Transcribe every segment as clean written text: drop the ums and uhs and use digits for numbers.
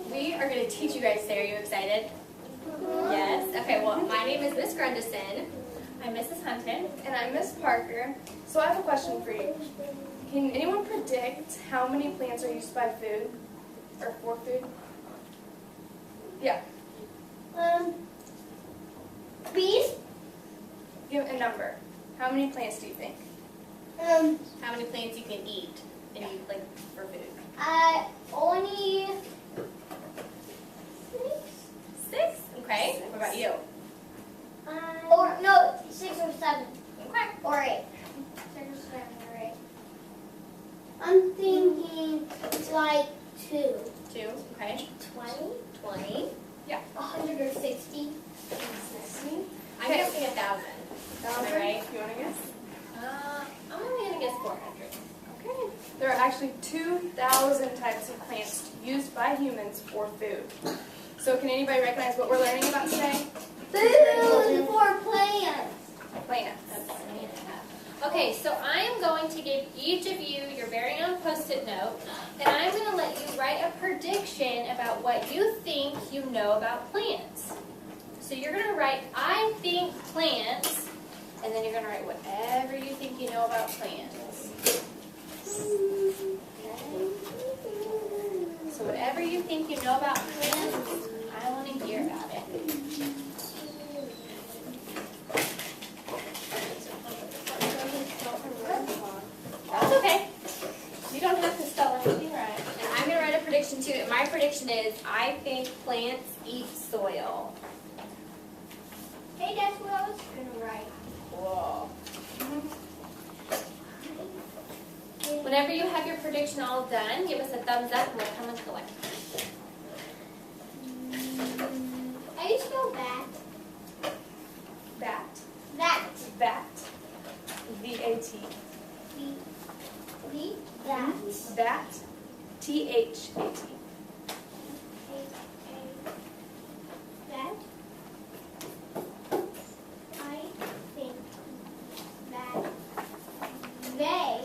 We are going to teach you guys today. Are you excited? Yes? Okay, well, my name is Miss Grundison. I'm Mrs. Hunton. And I'm Miss Parker. So I have a question for you. Can anyone predict how many plants are used by food? Or for food? Yeah. Bees? Give a number. How many plants do you think? How many plants you can eat and eat, like, for food? Only 6? Okay. What about you? or no, 6 or 7 Okay. or 8. 6 or 7 or 8. I'm thinking like 2. 2? Okay. 20? 20? 160? I'm guessing 1,000. Am I right? You want to guess? I'm only going to guess 400. Okay. There are actually 2,000 types of plants used by humans for food. So can anybody recognize what we're learning about today? Food for plants. Plants. Okay, so I am going to give each of you your very own Post-it note, and I'm going to let you write a prediction about what you think you know about plants. So you're going to write, I think plants, and then you're going to write whatever you think you know about plants. Okay. So whatever you think you know about plants, I want to hear about it. That's okay. You don't have to spell anything right. And I'm going to write a prediction too. My prediction is, I think plants eat soil. Hey, that's what I was going to write. Cool. Whenever you have your prediction all done, give us a thumbs up and we'll come and collect it. How do you spell bat? Bat. That. Bat. V-A-T. That. Bat. T-H-A-T. That. I think that they.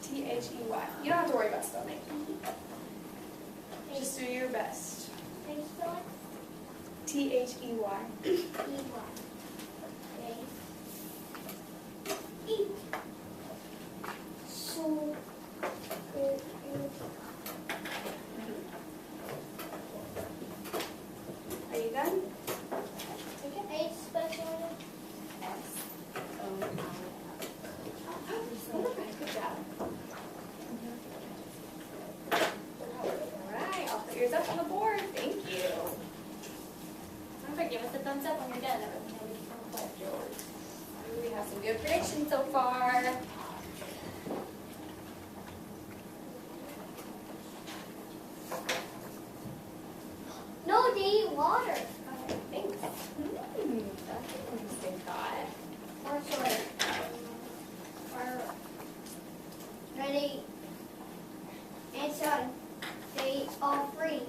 T-H-E-Y. You don't have to worry about spelling. Just do your best. How do you spell it? T-H-E-Y. E-Y. Eat. So. Are you done? Take it. Hey, special. Good job. Alright, I'll put yours up on the board. Thank you. Remember, give us a thumbs up when you're done. Everyone can collect yours. We have some good predictions so far. No, they eat water. Okay, thanks. That's an interesting thought. Or soil. Or ready. And so they eat all three.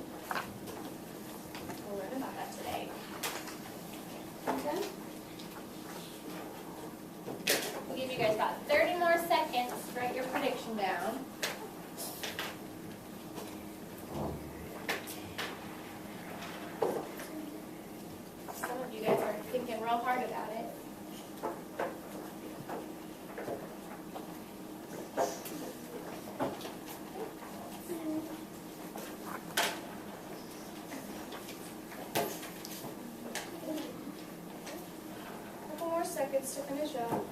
We'll learn about that today. Okay. We'll give you guys about 30 more seconds to write your prediction down. Some of you guys are thinking real hard about it. Couple more seconds to finish up.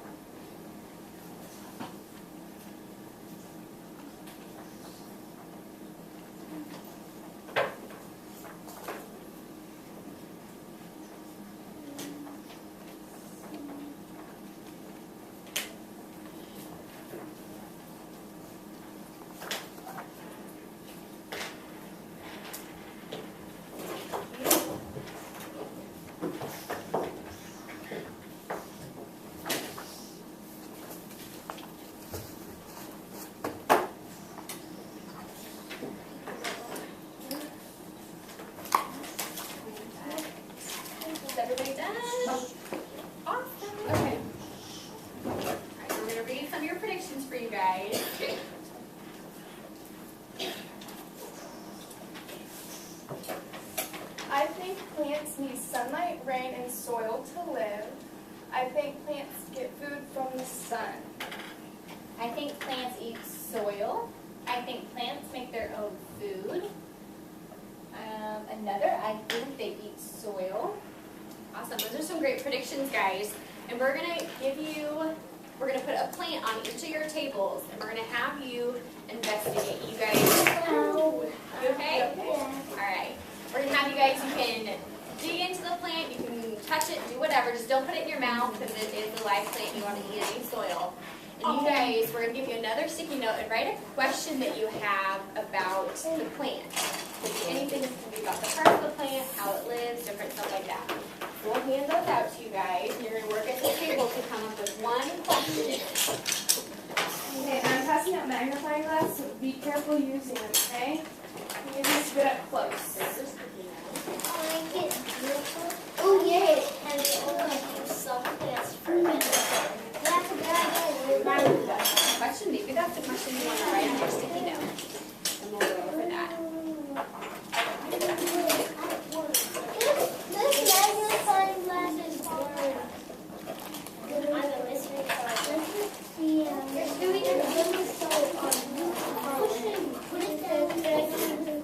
soil. I think plants make their own food. Another, I think they eat soil. Awesome. Those are some great predictions, guys. And we're going to put a plant on each of your tables, and we're going to have you investigate. You guys, you okay? All right. We're going to have you guys, you can dig into the plant, you can touch it, do whatever. Just don't put it in your mouth because it is a live plant. You want to eat any soil. And you guys, we're going to give you another sticky note and write a question that you have about the plant. It could be anything. It can be about the part of the plant, how it lives, different stuff like that. We'll hand those out to you guys. And you're going to work at the table to come up with one question. Okay, I'm passing out magnifying glass, so be careful using them, okay? You can spit up close. Oh, yeah. And it only something that's fermented. That's a good idea. Question, maybe that's the question you want to write on your sticky note. And we'll go over that. This magnifying glass is hard. I'm a mystery card. You're doing it really so put it down.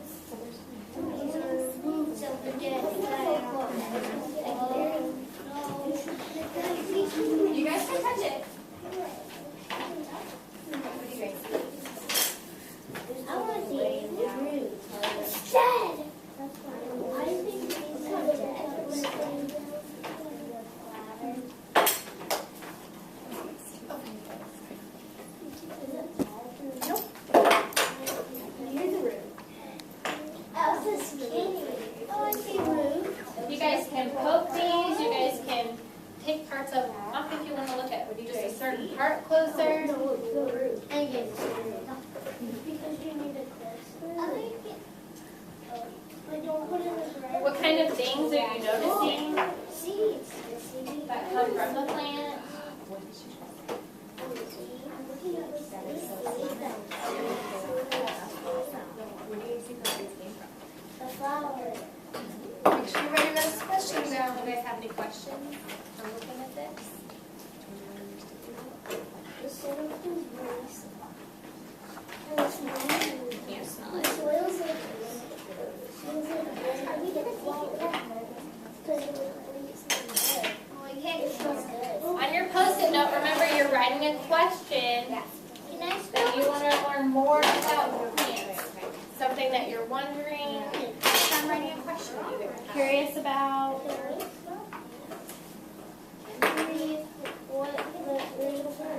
You guys can touch it. What do you guys see? I want to see it. Dead! I think it's Here's the root. Oh, this is skinny. Oh, I see root. You guys can poke these, you guys can take parts of them off if you want to look at just a certain part closer. And get because you need it this. I like it. But don't put it in the ground. What kind of things are you noticing Seeds. that come from the plant? The flower. Make sure you're writing those questions down. You guys have any questions from looking at this? The soil is really soft. And it's really Can't smell the it. soil's like how do we get a flower? Because it oh, you can't get smells good. On your post-it note, remember you're writing a question Can I that smell you want to learn more about plants. Something that you're wondering, I'm writing a question. curious about.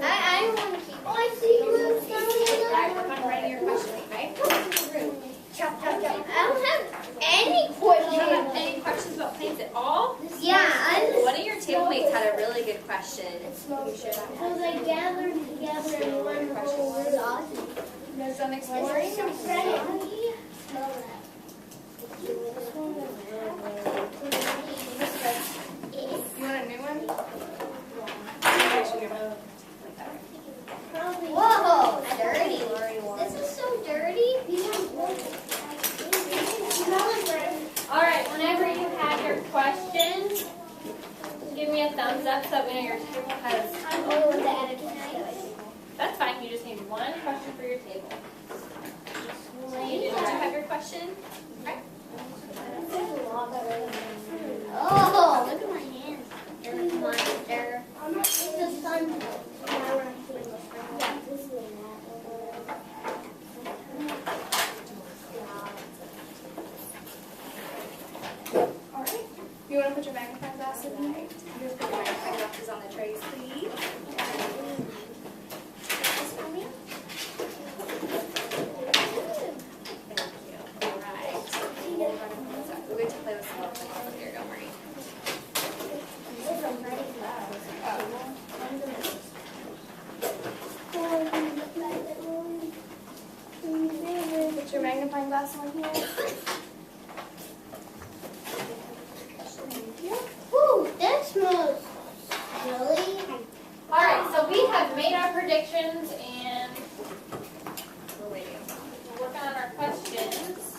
I want to keep. Oh, I see roots down All right, here. work on writing your question, okay? Chop, chop, chop. I don't have any You don't questions. have any questions about plants at all? Yeah, One of your tablemates had a really good question. because I gathered together in one whole root. You guys done exploring? Some friendly. Smell that. You want a new one? Whoa, dirty. This is so dirty. All right, whenever you have your questions, give me a thumbs up so that we know your table has. I'm going with the attitude. That's fine, you just need one question for your table. Did you have your question? Okay. Oh, look at my hands. They're monster. It's a sun. Alright. You want to put your magnifying glass in there? You guys put your magnifying glasses on the trays, please. This for me. Thank you. All right. We're going to play with some more plants here, don't worry. Put your magnifying glass on here. Ooh, that smells really. All right, so we have made our predictions and We're waiting. we're working on our questions.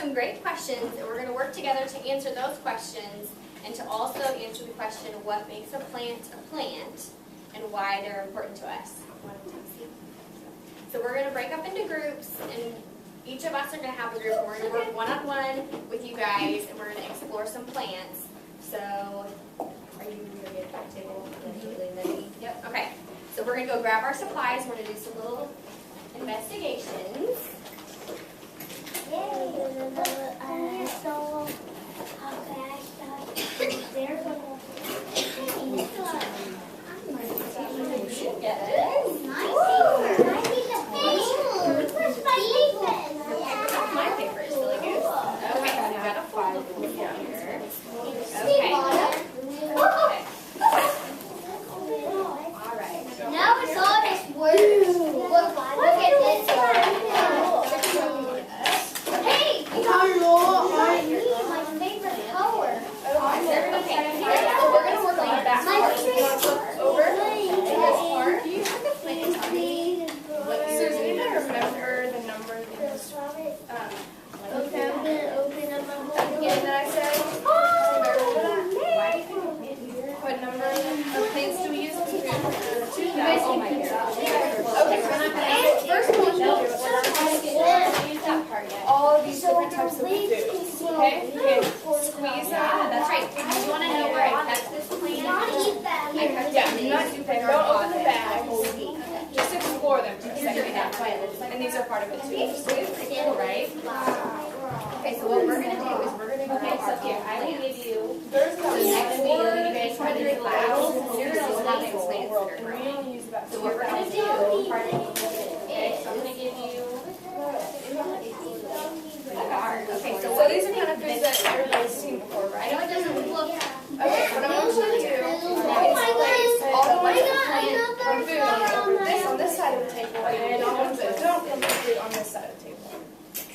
some great questions, and we're going to work together to answer those questions and to also answer the question, what makes a plant, and why they're important to us. So we're going to break up into groups, and each of us are going to have a group, and we're going to work one-on-one with you guys, and we're going to explore some plants. So, are you going to get a table? Yep. Okay. So we're going to go grab our supplies. We're going to do some little investigations. My paper is really good. Okay, so we've got a file here. Okay. All right. Now it's all just words. Look at this. Hey, my favorite color. Okay, so we're going to work on the back part. You want to flip over to this part? Susan, you gotta remember the number that again that I said. What number of plants do we use? 2,000. Oh my God. Okay, first one, all of these different types of foods. Okay? Squeeze that. That's right. You want to know where I kept this plant? Don't open the bag. Just explore them for a second. And these are part of it too. It's pretty cool, right? Okay, so what we're going to do is we're going to go Okay, so here, I will give you, There's So next week, you guys try to do class. You're going to have plants that are growing. So what we're going to do, okay, so I'm going to give you, okay, So these are kind of foods that everybody's seen before, I right? know it doesn't look, Okay, what I'm going to do is place all the ones that plant from food on this side of the table, and all the ones that don't come from food on this side of the table.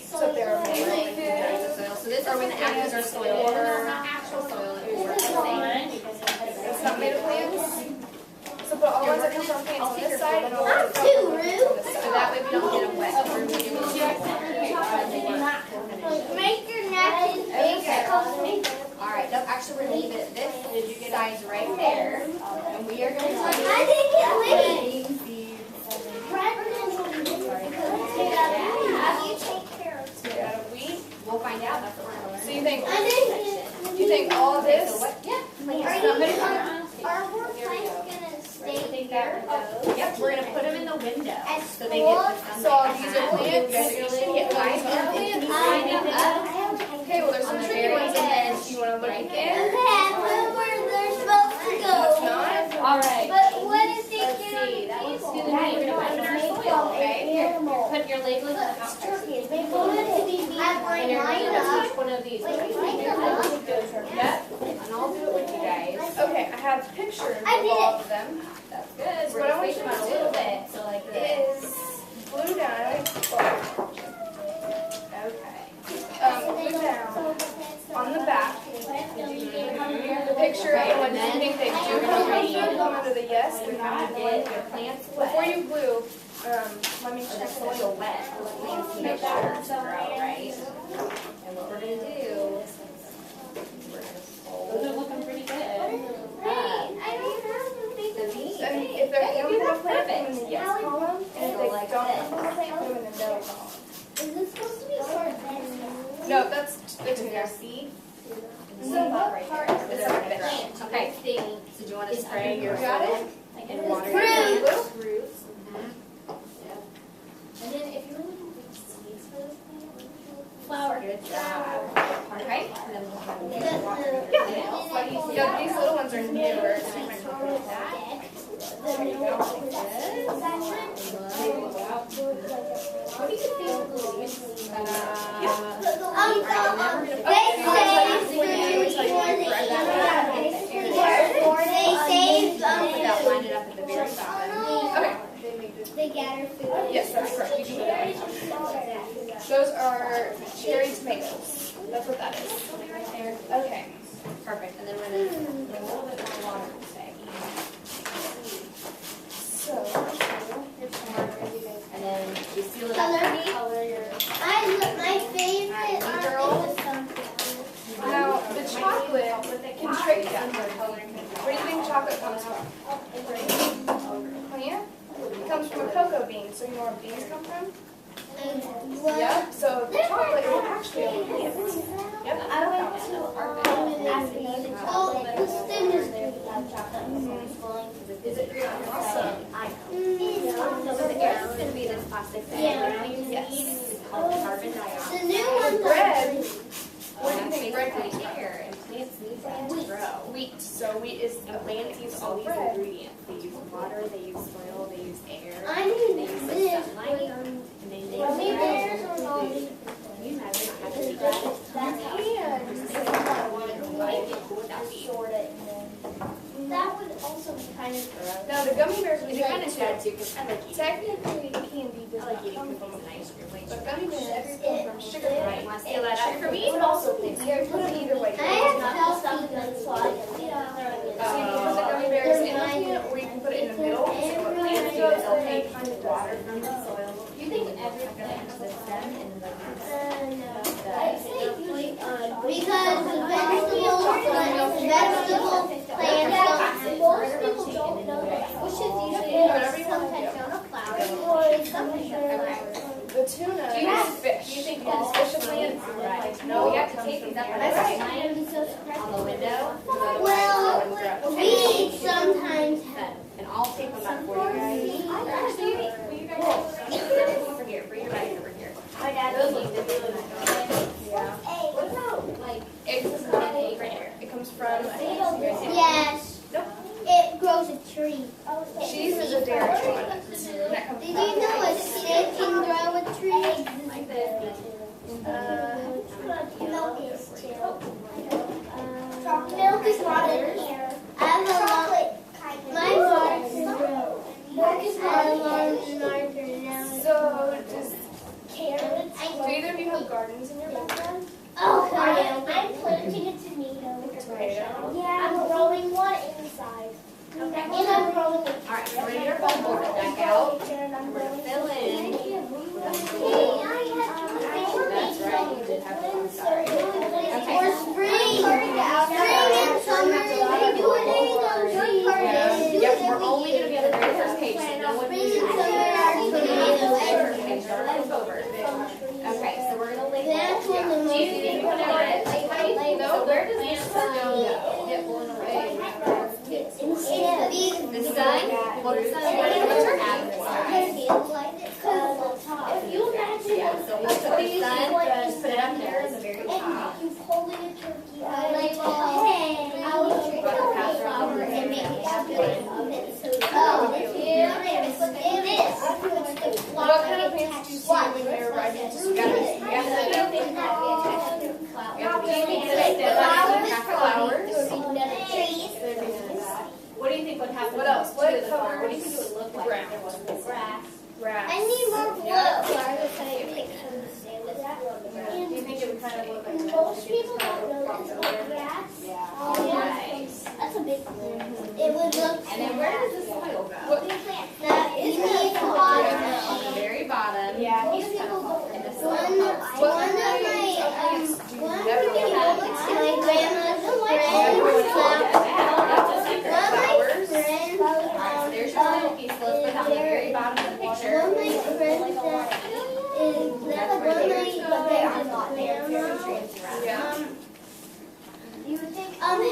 So they're made of food. so this are when the apples are soil, or not actual soil, it was It's not made of plants. So put all the ones that come from plants on this side and all the ones that Too come from rude. this so side. that way we don't get them wet. Make your napkin bigger. Alright, no, actually we're going to leave it this size right there, and we are going to I think it's winning. How do you take care of Made out of wheat. We'll find out, that's what we're going to So learn. you think all of this? So what, yeah. Are more plants gonna stay here? Yep, we're going to put them in the window, At so they get the So all sunlight. these are plants. You get plants. Okay, well there's some tricky ones in there. Do you want to look again? Where they're supposed to It's go. not. all right. But what if they Let's get see, on that the looks table? good to me. We're going to put it in our soil, okay? Here, put your labeling on the outside. I bring mine up. Each one of these. Wait, okay? mine up. Yep. And I'll do it with you guys. Okay, I have pictures I of did all it. of them. That's good. So We're what I going want to you space them out a to little do bit, so like this. Is glue down. Okay. Glue down on the back the picture of what you think they do. Come under the yes. You have to get your plants Before wet. you glue, let me Or the check soil wet for the plants to make sure it's grow, right? And what we're going to do is we're going to Those are fold looking pretty good. I don't have a big the beans. And if they're Yeah, in you the got plant, perfect. put them in the yes column. And if they don't come in the plant, put them in the no column. Is this supposed to be sort of No, that's the Is two. there seed? So what part Is is there a it? fish? Okay. So do you want to spray your Got it? and water Fruit. your plants? Roots. And then if you really want big seeds for this plant, Flower. Good job. Okay. And then we'll have water your plants. Yeah, these little ones are newer. So you might want to put that. There you go. What do you think? Line it up at the very bottom. Okay. They gather food. Yes, that's correct. You can put that. Those are cherry tomatoes. That's what that is. Right there. Okay. Perfect. And then we're going to put a little bit more water in the bag. So, And then you seal it Color up. me. My favorite are chocolate comes from? Plant? It comes from a cocoa bean. So you know where beans come from? Yep. So the chocolate is actually a plant. Yep. I went to the stem is green. Is it green on your Awesome. So the air is going to be this plastic bag. Yeah. We're going to use it's called carbon The dioxide. new one Bread. was What do you think bread comes Basically from? air, and plants need that to grow. Wheat. So wheat is And a plants use all these bread. ingredients. They use water, they use soil, they use air, I they knew use the this sunlight, was and then they gummy grow. bears or not. Can you imagine having that? That would also be kind of gross. Now the gummy bears we It's tried kind of sad too. too, because I like eating. Technically, candy does I like not eating come cookies from and ice cream. Like, but gummy bears It- come from sugar. right, want to steal that out for me? It also tastes good. Put it either way. I have healthy nuts, so I can So you can put the gummy bears in the pan, or you can put it in the middle. So what plants do is they'll take water from the soil. Do you think every plant has a stem and like because the vegetable plants most people don't know that. Which is usually sometimes on a flower or something. The tuna Do you is have- fish. do you think Is fish a plant? Right. No, We it have to comes take from these up air. on the window. Well, we sometimes have. And I'll take them up for you guys. Actually, will you guys over here, bring your bags over here. My dad Those look really nice. Yeah. What about like Eggs is not an egg right here. It comes from Yes. It grows a tree. cheese is a dairy tree. That comes Did from you know a snake can grow a tree? like this? Milk is too. Milk is not in here. I have a lot. My water can grow. Milk is not in larger now. So does Carrots. do either of you have gardens in your backyard? Oh, I'm planting a tomato. Tomato. Yeah, I'm growing one inside. And I'm growing a Alright, so bring your phone board back out. and I'm We're growing gonna fill in. That's right, you did have one, sorry. Okay. Or spring. Spring and summer. We do it Yep, we're only gonna be on the very first page, so no one Spring needs and to summer are Okay, start with over. Okay, so we're gonna label. That's when the Do you think most whenever, so where does this sun get blown away? The sun? Well, the sun, what's your atmosphere? If you imagine Yeah, so we'll put the sun, just put it up there at the very top. you holding a turkey, hey, I will take a flower and make it happen. Oh, it is. What kind of plants do you see when you're riding to school? What do you think would happen? What else? What to the farm? color? What do you think it would look like if there wasn't this grass? Grass. I need more blue. Do you think it would kind of look like Most people don't know this, but grass. Nice. That's a big one. It would look. And then where does the soil go? That you need to water. On the very bottom. Yeah. You just kind of fall in the soil. One of my grandma's friends, There's your little piece. Let's put that on the very bottom of the picture. one of my friends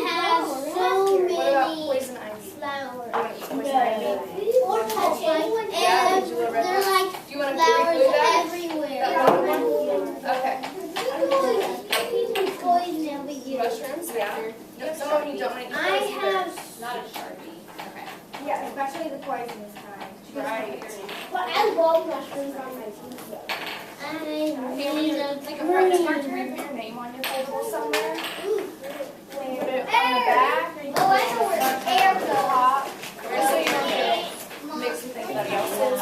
has so What about many poison ivy? flowers. You want to eat poison ivy? Or touching. Yeah, And did you ever- they're like Do you want to flowers glue that? everywhere. Okay. Poison every year. Mushrooms? Yeah. No, some of you don't want to eat I those either. have, Not a Sharpie. Okay. Yeah, especially the poisonous kind. Right. but I love mushrooms on my pizza. I Hey, when need you're a like a practice card, do you put your name on your table somewhere? Put it on the back. Oh, I know where air goes. Or so you don't get mixed with anybody else's.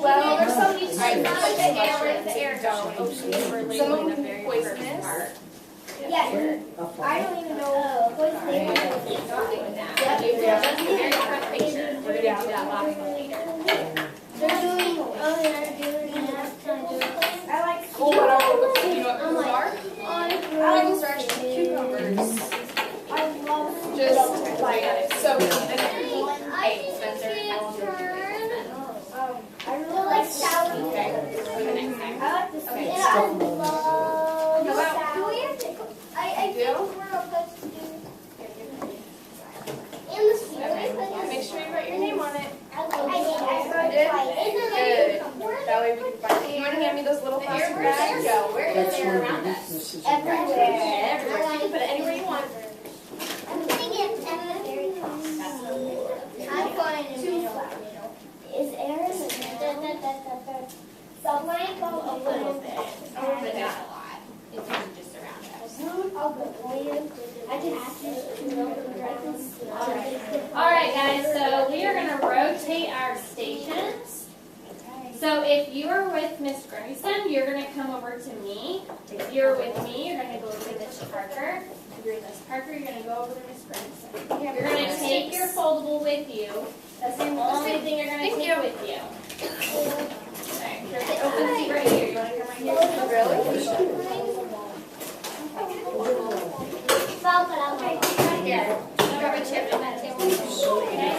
Well, there's some you Alright, not put the air where the the air don't. goes. We're Some labeling of the them very poisonous. first part. Yeah, I don't even know. Not doing that. Just the very front picture. We're gonna do that last one later. They're doing, oh, they're doing that. I like Oh, what are, you know what those are? I Those are actually cucumbers. like so. Hey, Spencer, I want you to do it. I really like salad. Okay, next time. I like this. Okay. And I love How about- do we have to? I Do? think we're supposed to do. And the seaweed. Make sure you write your name on it. I wrote Did? twice. Good. That way we can find it. You want to hand me those little plastic Where's there bags? go? Where is That's there one of around the us? weaknesses. Everywhere. Everywhere. You can put it anywhere you want. I'm gonna get very I'm going in the middle. Is Aaron so when I go A little bit. over But not a lot. It's usually just around us. I'll go William. I can ask you to know the ground. All right, guys, so we are going to rotate our stations. So if you are with Miss Grayson, you're going to come over to me. If you're with me, you're going to go over to Miss Parker. If you're with Miss Parker, you're going to go over to Miss Grayson. You're going to take your foldable with you. That's the only thing you're going to take with you. Okay, here's the open seat right here. You want to come right here? Right here. Grab a chair from that table. Okay?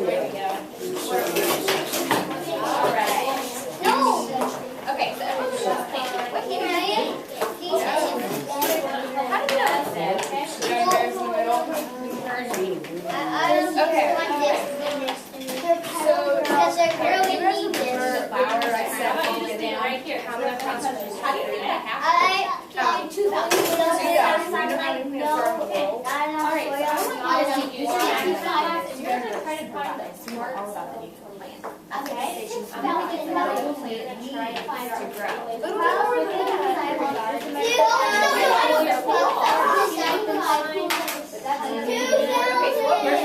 There we go. All right. Okay, so everyone's just playing. What can I? How do you know that's it? Okay. Because I really need this. Right here. How do you do that? I 2,000. Alright, so I want you to use your iPad. You're going to try to find the smart stuff that you can plan. Okay. I'm going to get another plan and try to find to grow.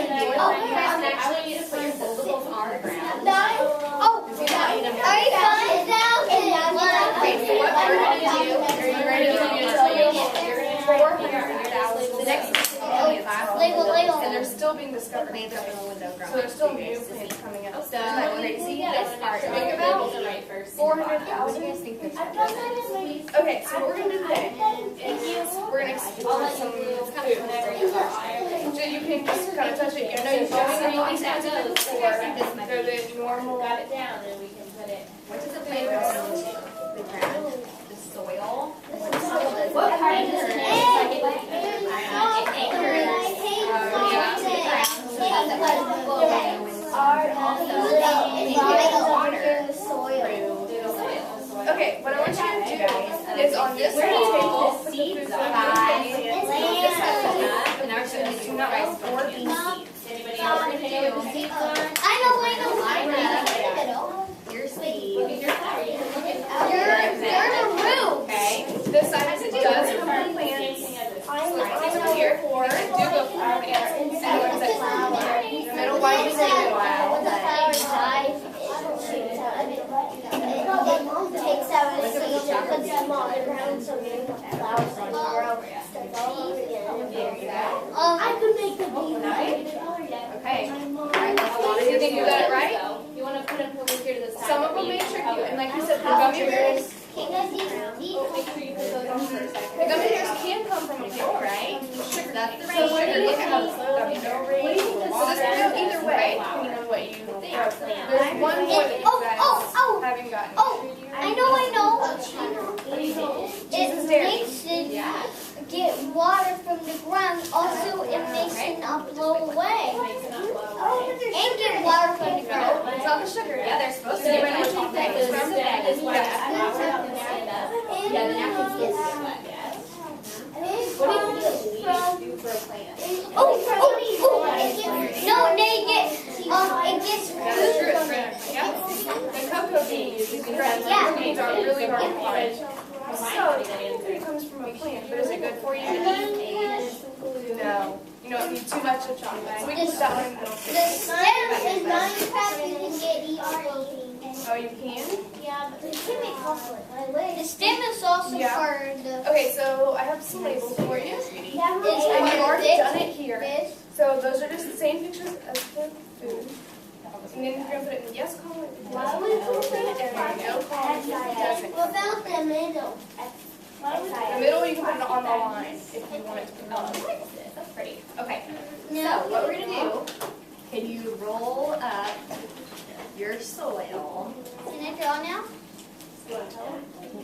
I want you to put your foldables on the ground. Okay, so what we're going to do, are you ready to do you're going to $400. The next is going to be And they're still being discovered. So there's still new plants coming up. So, crazy. This part, Think about $400,000. Okay, so what we're gonna do today is we're gonna explore some food. So you can just kind of touch it. I know you've done these kinds of things before. They're the normal. Got it down, and we can put it. What does the plant grow into? The ground? The soil? What part of this It anchors the ground. So it doesn't let it blow away when it's Okay, what I want you to do is on this Where do you table, put the seeds on? and now we're going to do guys 4 bean seeds. Anybody else want to do with the seeds on? Line up your seed. Okay. this side does come from plants. Over here, we're gonna do go for it. And the middle one is a while. Takes out a seed and puts them on the ground so the flowers can grow. I could make the Okay. Alright, you think you got it right? You want to put them over here to the side? Some of them may trick you, and like you said, the gummy bears. Make sure you put those on first. The gummy bears can come from a plant, right? Sugar. That's the So sugar, look at how rain. it's gummy bear. So this can go either way, depending on what you think. There's one more that you guys haven't gotten. I know. Jesus It dairy. makes it get water from the ground. Also, it makes it not blow away. And get water from the ground. It's all the sugar. Yeah, they're supposed to So be when I wet. think that goes down, this way, stand up. Yeah, the napkins get wet, yes. What do you do for a plant? No, they get, it gets Yep. The cocoa beans, cocoa beans are really hard to find. So, technically it comes from a plant, but is it good for you to eat? No. You don't need too much of chocolate. So we can put that one in the middle. the stem is not cracked, you can get eaten. Oh, you can? Yeah, but can make chocolate. The stem is also Yeah. for the. Okay, so I have some labels for you. And you've already This, done it here. this. So those are just the same pictures as the food. And then you're going to put it in the yes column, and the no column, if it doesn't. What about the middle? The middle, you can put it on the line if you want it to put it on. pretty. Okay. No. So what we're gonna do? Can you roll up your soil? Can I draw now? You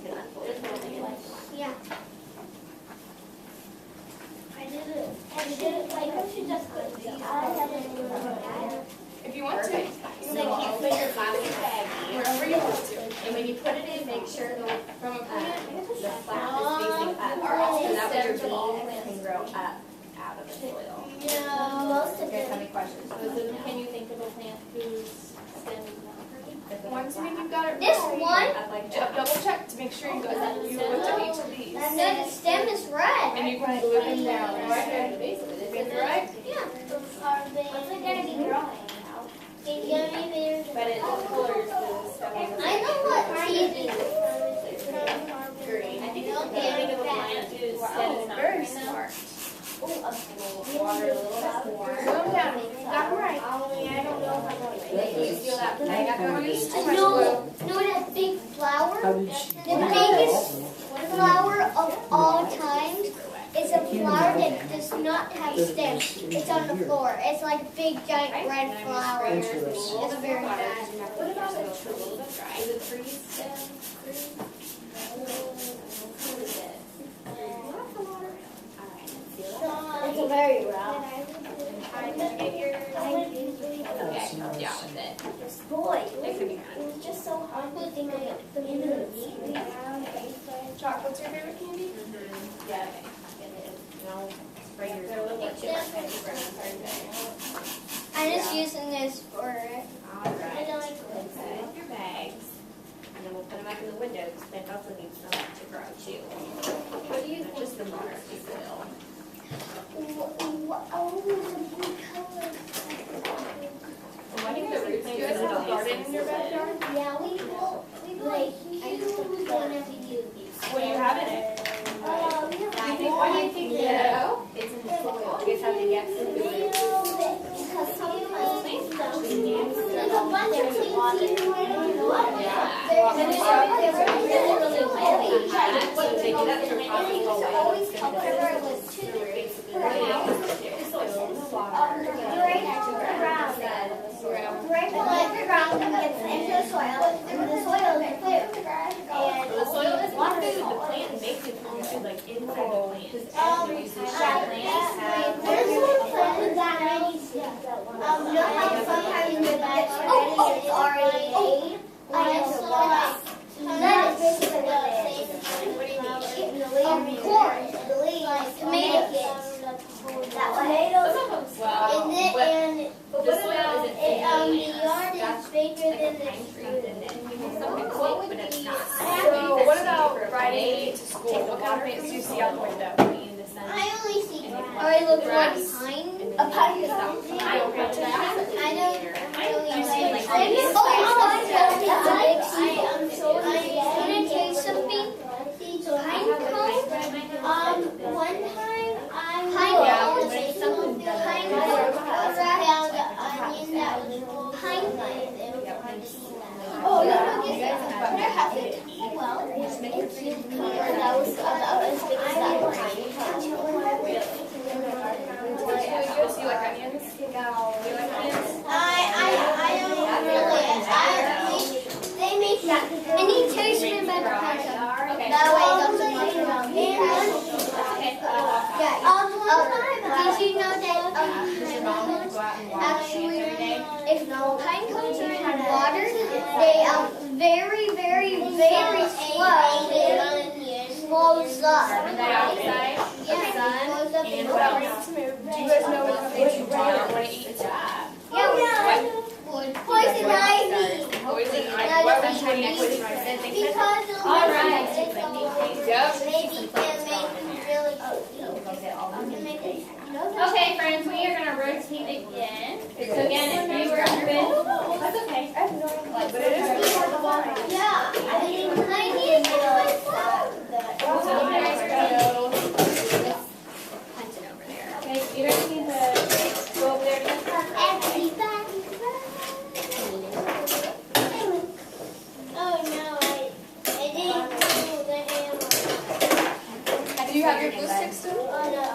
can unfold it however you like. Yeah. I did it like I should just put these. I haven't even done that. If you want to. Perfect. So open your plastic baggie. Wherever you want to. And when you put it in, make sure the From a flap is facing up. So that way your beans can grow up out of the soil. No. Most You of guys it. have any questions? Can you think of a plant whose stem is not hurting? Once you've got it This ready, one? Up like that. double check to make sure you looked at each of these. No, the stem is red. And you can glue them down. Right? Basically, this Is is it right? Yeah. Are they? What's it gonna be growing? It's gonna be bigger. But it colors the stem. I know what tea is. Green. I think it's Okay. think of a plant whose stem is not Very hurting. smart. Water a little bit more. Glue them down. You got them right. I don't know if I'm gonna Can you feel that plant Don't use too much glue. No, that big flower? The biggest flower of all times is a flower that does not have stems. It's on the floor. It's like a big giant red flower. It's very bad. What about a tree? Is a tree stem It's a very rough. Okay, help you out with it. Boy, It could be it was just so hard to think of it. The end of the week. Chocolate's your favorite candy? Yeah. No, spray your I'm just using this for Alright. Fill up your bags. And then we'll put them up in the window because plant also needs some to grow too. What do you think? Just the water soil. oh, the blue color. I think the roots You guys have a garden in your backyard? Yeah, we go like whenever you What do you have in it? What do you think? Yeah. It's in the soil. You guys have to guess. There's a bunch of things in So they do that for always covered with two right below the ground and gets into the soil, and the soil is clear. And the soil is not food. The plant makes its own food like inside the plant. there's one plant that you know how sometimes the vegetables is already made? That is basically what it is. Corn, tomatoes. That tomatoes. Wow. And The soil isn't the yard is bigger than the what would it not? So what about riding to school? What kind of plants do you see out the window? I only see I look like pine. a pine cone. I don't. I'm so Can I tell you something? Pine cone. One time I Pine found cone. found an onion that was pine cone. Oh, no, You guys have Can I have it? Well, it's that was as big as that Do you like onions? Do you like onions? I don't really. They make that. I need to tell you something about the pine cone. That way it doesn't much around. Did you know that actually, if pine cones are in water, they very, very, very slow blows up. Outside, Yeah, blows up and in what water. else? Do you guys know what companies you want to eat? Yeah, Poison ivy. Poison ivy. Why would you eat poison ivy? Because All right. Yep. maybe it can make it really cute. Okay, friends, we are going to rotate again. So again, if you were open, that's okay. But it is really hard to find. Yeah, I need to know it. So you guys are going to Punch it over there. okay, you guys need to go over there to the park. Oh no, I didn't do the hammer. Do you have your glue stick still? Oh no.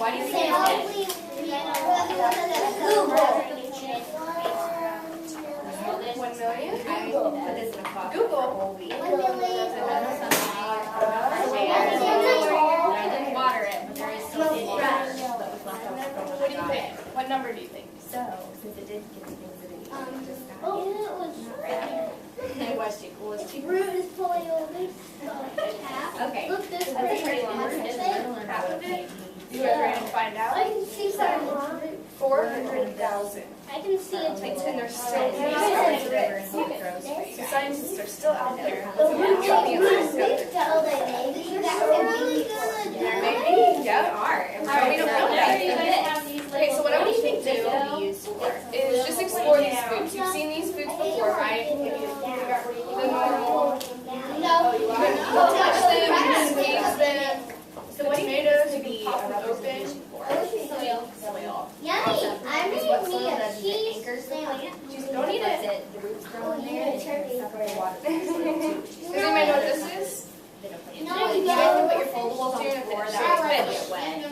Why do you think it's 1 million? I put this in a box Google. for a whole week. 1 million. I didn't water it, but there is still some water that was left over from What do you think? What number do you think? So, since it did get the things that it just got. Oh, It was too cool. It was too cool. Root is pulling over. Okay. Look, this That's way. pretty long. It's little and Half of about it? You guys ready to find I out? can see some. 400,000. I can see it. And they're still river and the gross. scientists are still out there. The root is really Maybe, yeah. We don't know that. Okay, so what I want you to do is just explore these foods. You've seen these foods before, right? The normal. Touch them, squeeze them. So what do you think Tomatoes, this you would be can pop a them open. representation for? Soil. Soil. Yummy. I'm Is what gonna soil need a does is it cheese anchors the sandwich. plant. Don't eat Lets it. the roots grow in there and it sucks up the water. Does anybody know what this is? No, You you have to don't. put your foldables on the floor that way it get wet.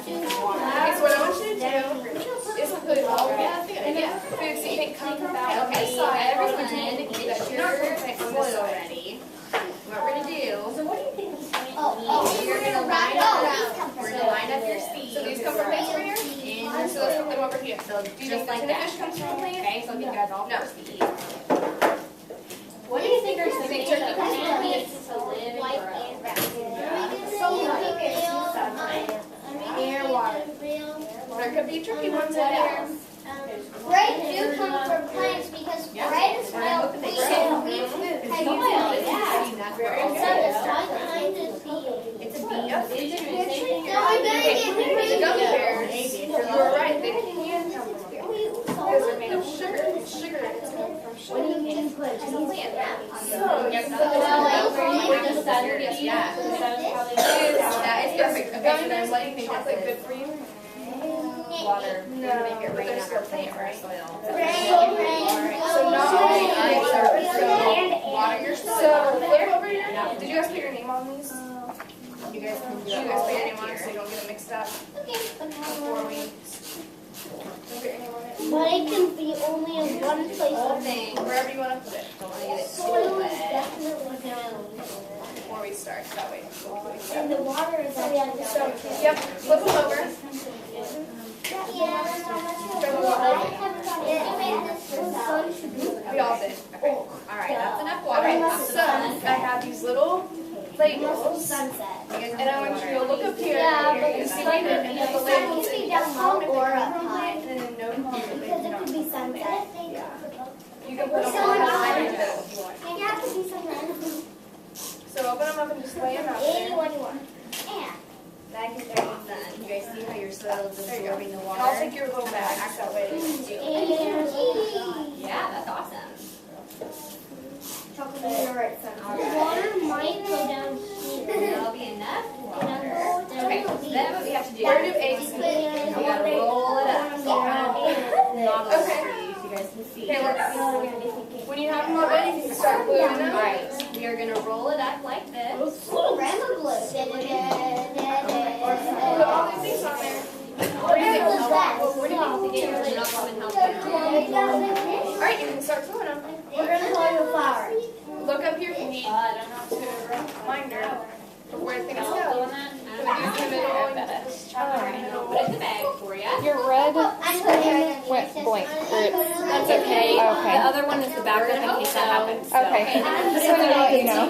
Okay, so what I want you to do is put all foods that you think come from that. Okay, so everyone get your soil ready. What we're gonna do, you're gonna line up your seeds. So these come from right here? And So let's put them over here. so Do you just think like the that. fish comes from a plant? Okay, so you guys all No. first seeds. What do you think are some things that turkey needs to live and grow? Air, water. There could be tricky ones in there. Bread do come from plants because bread is spelled wheat and wheat food. Have you tried that? It's a bee. Yep. No, I Okay, the gummy bears, you were right, they can come from a plant. Because they're made of sugar. It's sugar, it's coming from sugar. That is perfect. Okay, Gummy so then bears what do you make think chocolate this good is? for you? Water. No, We're gonna make it but rain they're on still our plant plant, or right? soil. So not only Water your soil. So flip over here. Did you guys put your name on these? You guys can do You it guys all put your right name on it so you here. don't get it mixed up before we. Put your name on it. But it can be only in one place. Whole thing. Wherever you want to put it Don't want to get it Soil too is wet. definitely down. before we start. That way. And the water is actually So, yep, flip them over. We all did. Okay. All right, that's enough water. Okay, Lots of so sun. I have these little labels. Sunset. You guys And I want you to look up here. Yeah, but You the see sun it and put the labels can in. be down low or up And high. then no comment. Because it could be sunset. You can put them all in the middle if you want. And you have to be sunset. So open them up and just lay them out there. Anyone you want. Yeah. Back in 30 sun. You guys see how your soil is There you go. absorbing the And water? I'll take your little bag that way. Yeah, that's awesome. The water might go down here. That'll be enough water. Okay, then what we have to do Where do is eggs we gotta roll it up. Not Okay. so you guys can see. Okay, let's, when you have them all ready, you can start gluing them. Alright, we are gonna roll it up like this. Grandma glue. Put all these things on there. What do you think? What do you think to get your little come and help you? Alright, you can start gluing them. We're gonna call you a flower. Look up here if you need to reminder of where things go. Put these in the middle and chocolate in the middle. Put it in the bag for you. Your red went blank. That's okay. Okay. The other one is the backup in case that happens. So. Okay. So now you know.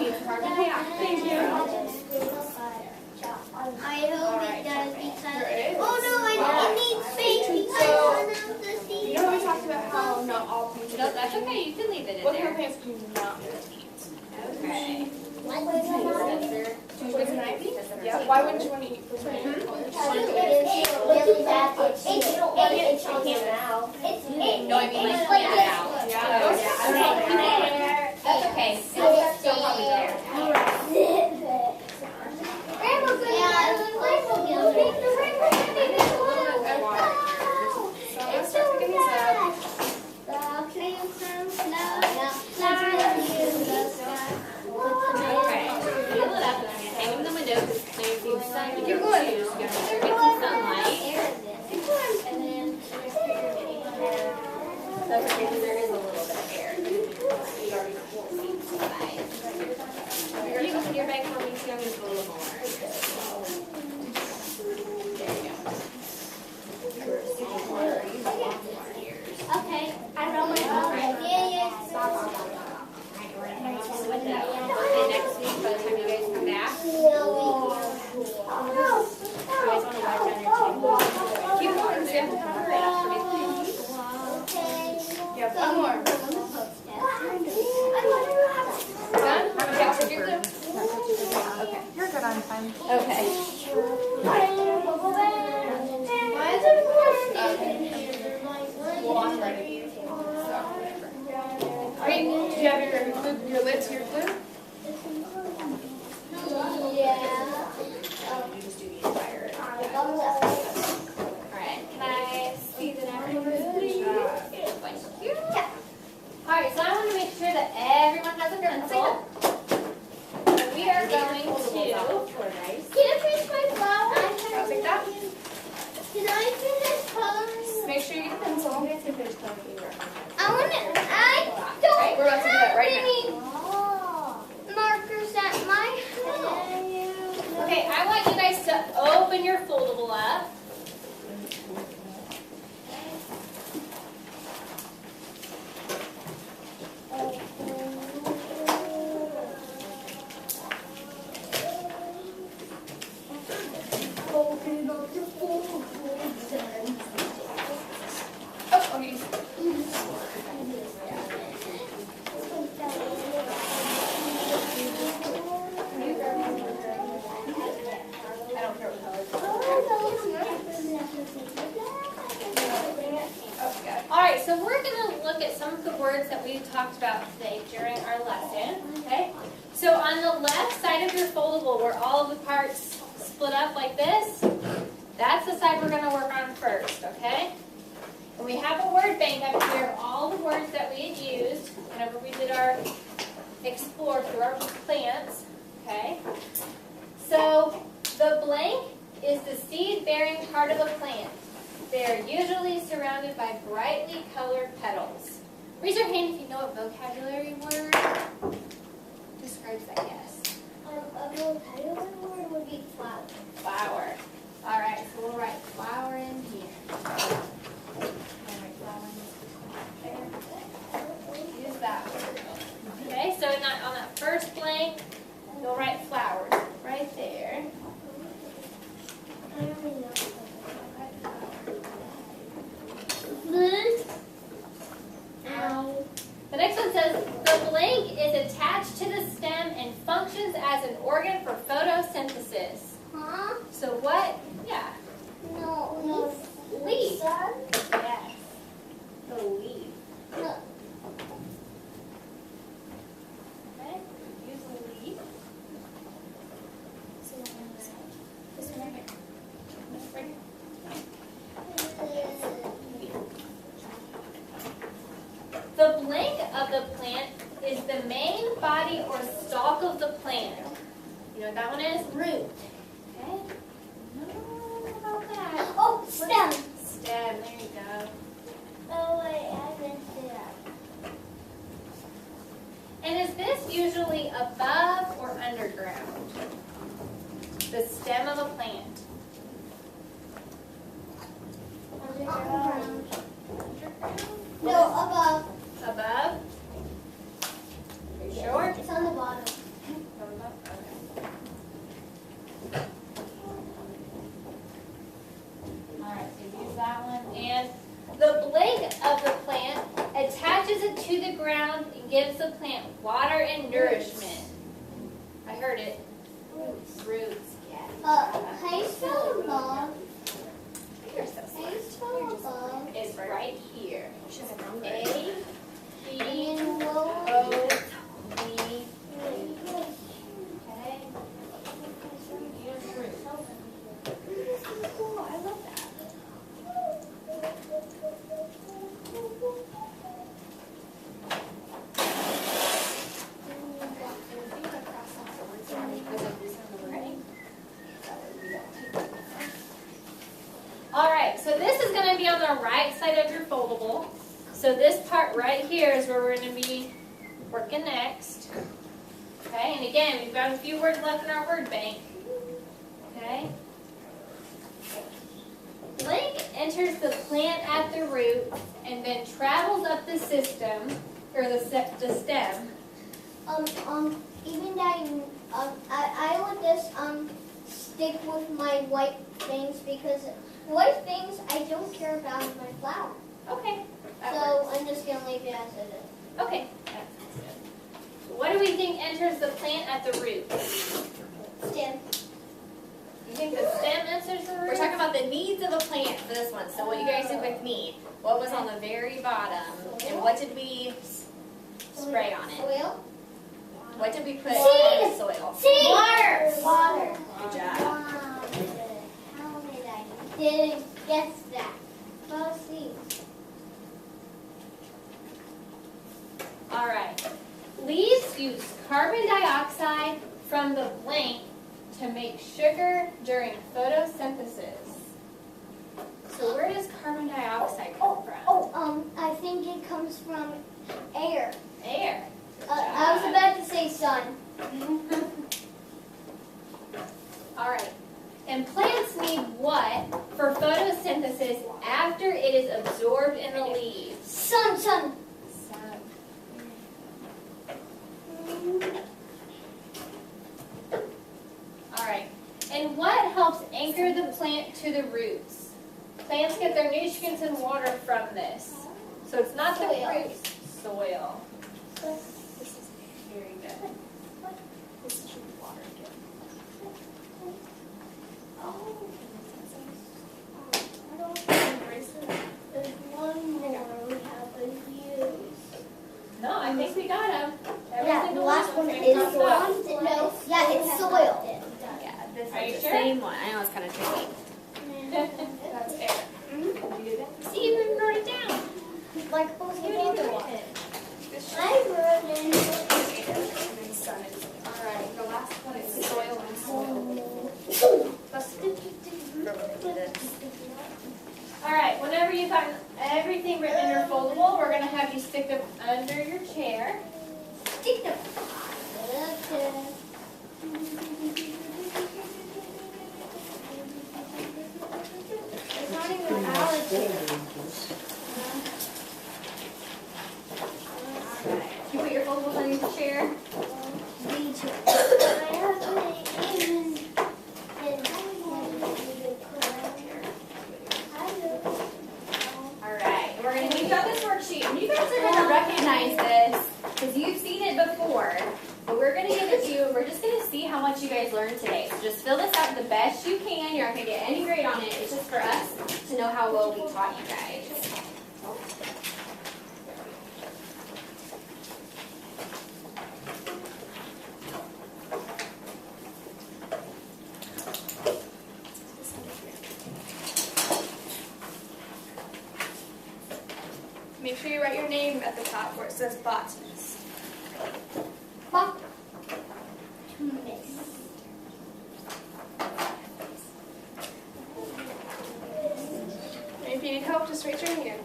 I hope it does because. There is. Oh no, I need space because one of the seeds. You know how we talked about how not all plants No, are that's okay. You can leave it in What kind of there. plants do you not want to eat? Okay. Poison ivy? Yeah. Why wouldn't you want to eat poison ivy? It's really bad. It's now. No, I mean like plant it out. That's okay. It's still probably there. Grandma, So let's start picking these up. Okay. Fill it up and I'm gonna hang them in the window because it's clear. If you decide to Keep get going. shoes, you gotta make sure you get some Glue your lid to your glue. Yeah. You just do the entire. Alright. Alright, can I see the napkin? Good job. Thank you. Alright, so I want to make sure that everyone has a pencil. So we are going to, Can I finish my flower? I'll take that. Can I finish coloring? Just make sure you get a pencil. I don't We're have about to do that right now. any markers at my house. okay, I want you guys to open your foldable up. Oh, okay. I don't care what color. Alright, so we're going to look at some of the words that we talked about today during our lesson. Okay? So on the left side of your foldable where all of the parts split up like this, that's the side we're going to work on first, okay? And we have a word bank up here of all the words that we had used whenever we did our explore through our plants, okay? So the blank is the seed-bearing part of a plant. They are usually surrounded by brightly colored petals. Raise your hand if you know a vocabulary word describes that, yes. A vocabulary word would be flower. Flower. All right, so we'll write flower in here. Use that word. Okay, so on that first blank, you'll write flowers right there. I don't know. Ow. The next one says, the blank is attached to the stem and functions as an organ for photosynthesis. Huh? So what? Yeah. No. Leaf. Sun? Yes. The leaf. No. Okay. Use a leaf. This one right here. This right here. The blank of the plant is the main body or stalk of the plant. You know what that one is? Root. Okay. No, about that. Oh, stem. Stem. There you go. Oh, wait, I missed it. And is this usually above or underground? The stem of a plant. Underground. Underground? No, above. Above? Are you sure? It's on the bottom. Alright, so use that one. And the blank of the plant attaches it to the ground and gives the plant water and nourishment. I heard it. Roots, yes. How you spell above? You're so How smart. you spell above? It's right here. A, And B, then lower. O, B. Okay. Use root. Cool, I love that. Alright, so this is going to be on the right side of your foldable. So this part right here is where we're going to be working next. Okay, and again, we've got a few words left in our word bank. Okay. Blank enters the plant at the root and then travels up the system, or the stem. Even though I would just stick with my white things because white things I don't care about in my flower. Okay. That So works. I'm just gonna leave it as it is. Okay. That sounds good. What do we think enters the plant at the root? Stem. You think the stem enters the root? We're talking about the needs of a plant for this one. So what you guys did with me, what was on the very bottom, and what did we spray on it? Soil. What did we put Seed. in the soil? Seed. Water. Water. Good job. Wow. How did I didn't guess that? Well, see. All right. Leaves use carbon dioxide from the blank to make sugar during photosynthesis. So where does carbon dioxide come from? I think it comes from air. Air. I was about to say sun. All right. And plants need what for photosynthesis after it is absorbed in the leaves? Sun. Sun. All right. And what helps anchor the plant to the roots? Plants get their nutrients and water from this. So it's not the roots. Soil. Very good. This should be water again. There's one more we haven't used. No, I think we got them. Yeah, the last one is soil. No, yeah, it's soil. Yeah, this Are you is the sure? same one. I know it's kind of tricky. That's air. Did you do that? See, you even wrote it down. Like who's You the didn't other even one? write it. I wrote it. And then sun is. All right, the last one is soil and soil. All right, whenever you've got everything written in your foldable, we're going to have you stick them under your chair. Stick them. Okay. It's not even our chair. You put your foldables on your chair. Me too. I haven't even been All right, we're going to hand you out this worksheet, and you guys are going to recognize this because you've seen it before. But we're going to give it to you, and we're just going to see how much you guys learned today. So just fill this out the best you can. You're not going to get any grade on it. It's just for us to know how well we taught you guys. Make sure you write your name at the top where it says botanist. And if you need help, just raise your hand.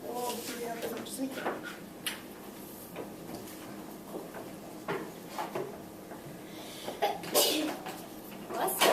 We'll give you help as much as we can. Bless you.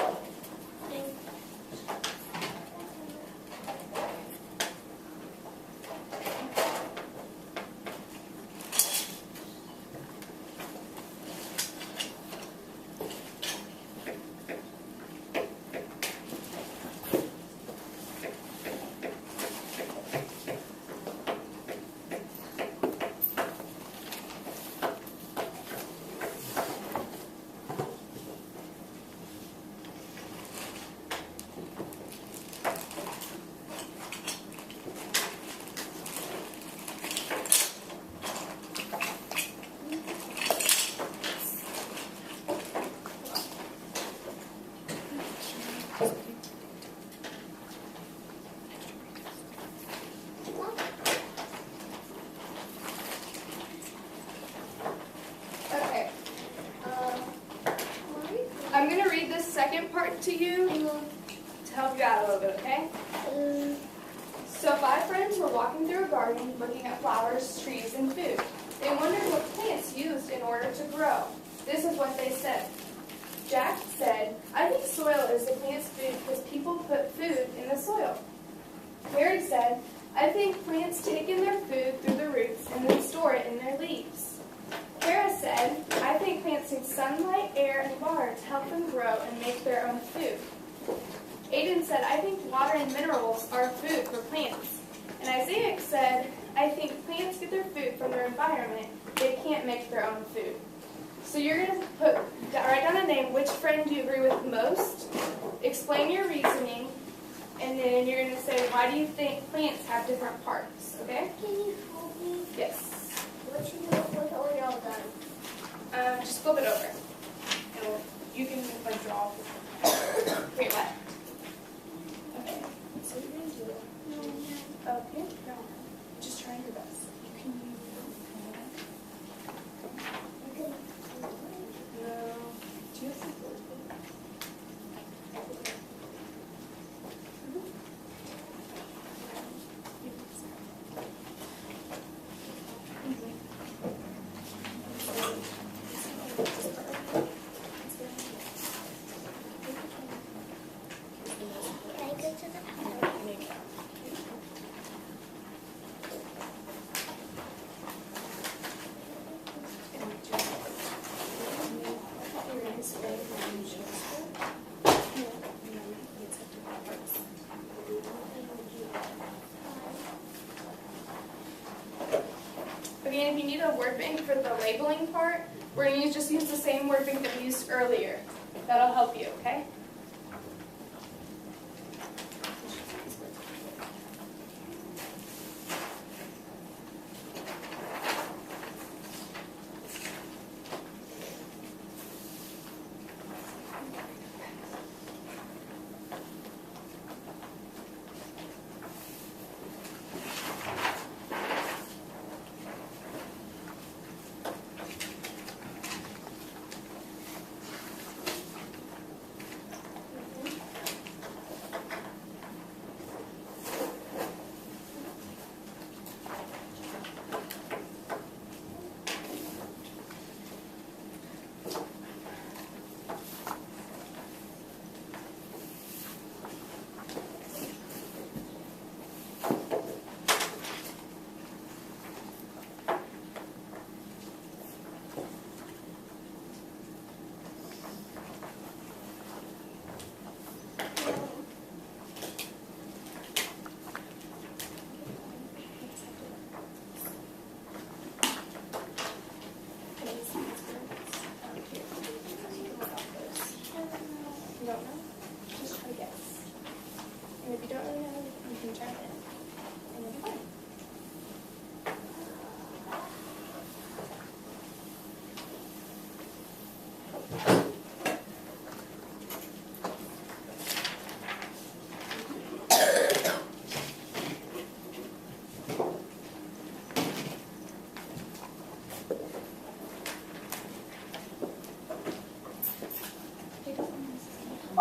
Okay. I'm going to read this second part to you to help you out a little bit, okay? So 5 friends were walking through a garden looking at flowers, trees, and food. They wondered what plants used in order to grow. This is what they said. Jack said, "I think soil is the plant's food because people put food in the soil." Mary said, "I think plants take in their food through the roots and then store it in their leaves." Kara said, "I think plants need sunlight, air, and water to help them grow and make their own food." Aiden said, "I think water and minerals are food for plants." And Isaiah said, "I think plants get their food from their environment. They can't make their own food." So you're going to write down a name, which friend do you agree with most, explain your reasoning, and then you're going to say, why do you think plants have different parts, okay? Can you help me? Yes. What are we all done? Just flip it over. You can like draw for your left. Okay. So what you're gonna do? Okay. No. Just try your best. You can use. No. Do you have some? Again, if you need a word bank for the labeling part, we're going to just use the same word bank that we used earlier. That'll help you, okay?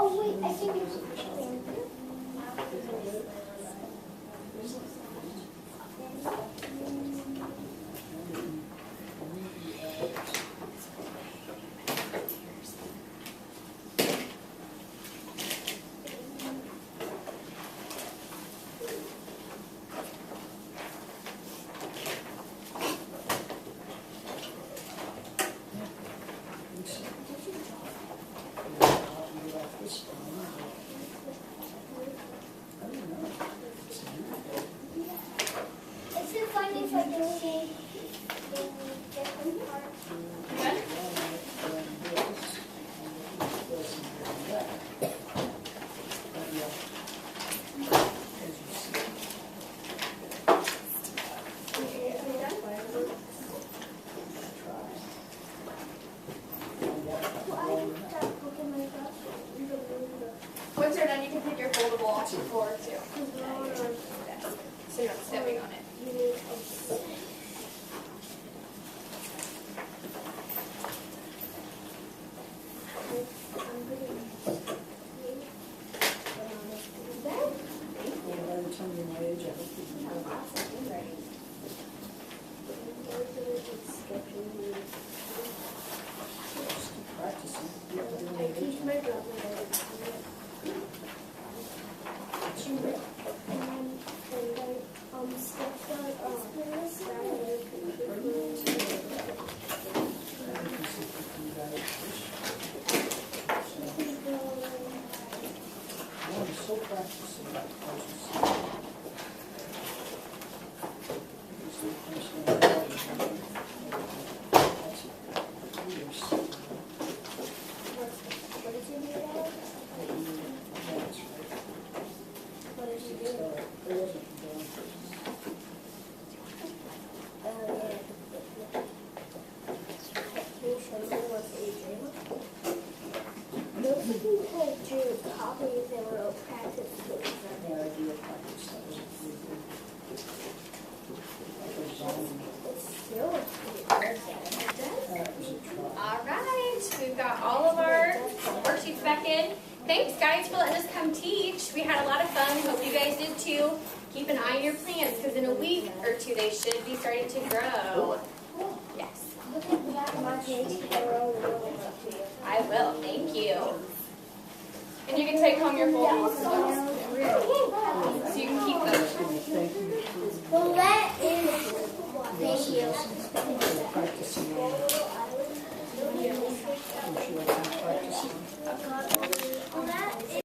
Oh wait, I think it's Once you're done, you can pick your foldable off the floor too. So you're not stepping on it. people drew copies and wrote practice papers. All right, we've got all of our worksheets back in. Thanks, guys, for letting us come teach. We had a lot of fun. Hope you guys did too. Keep an eye on your plants because in a week or two they should be starting to grow. Yes. Look at the back of my page. I will. Thank you. And you can take home your folders as well. So you can keep those. Well, that is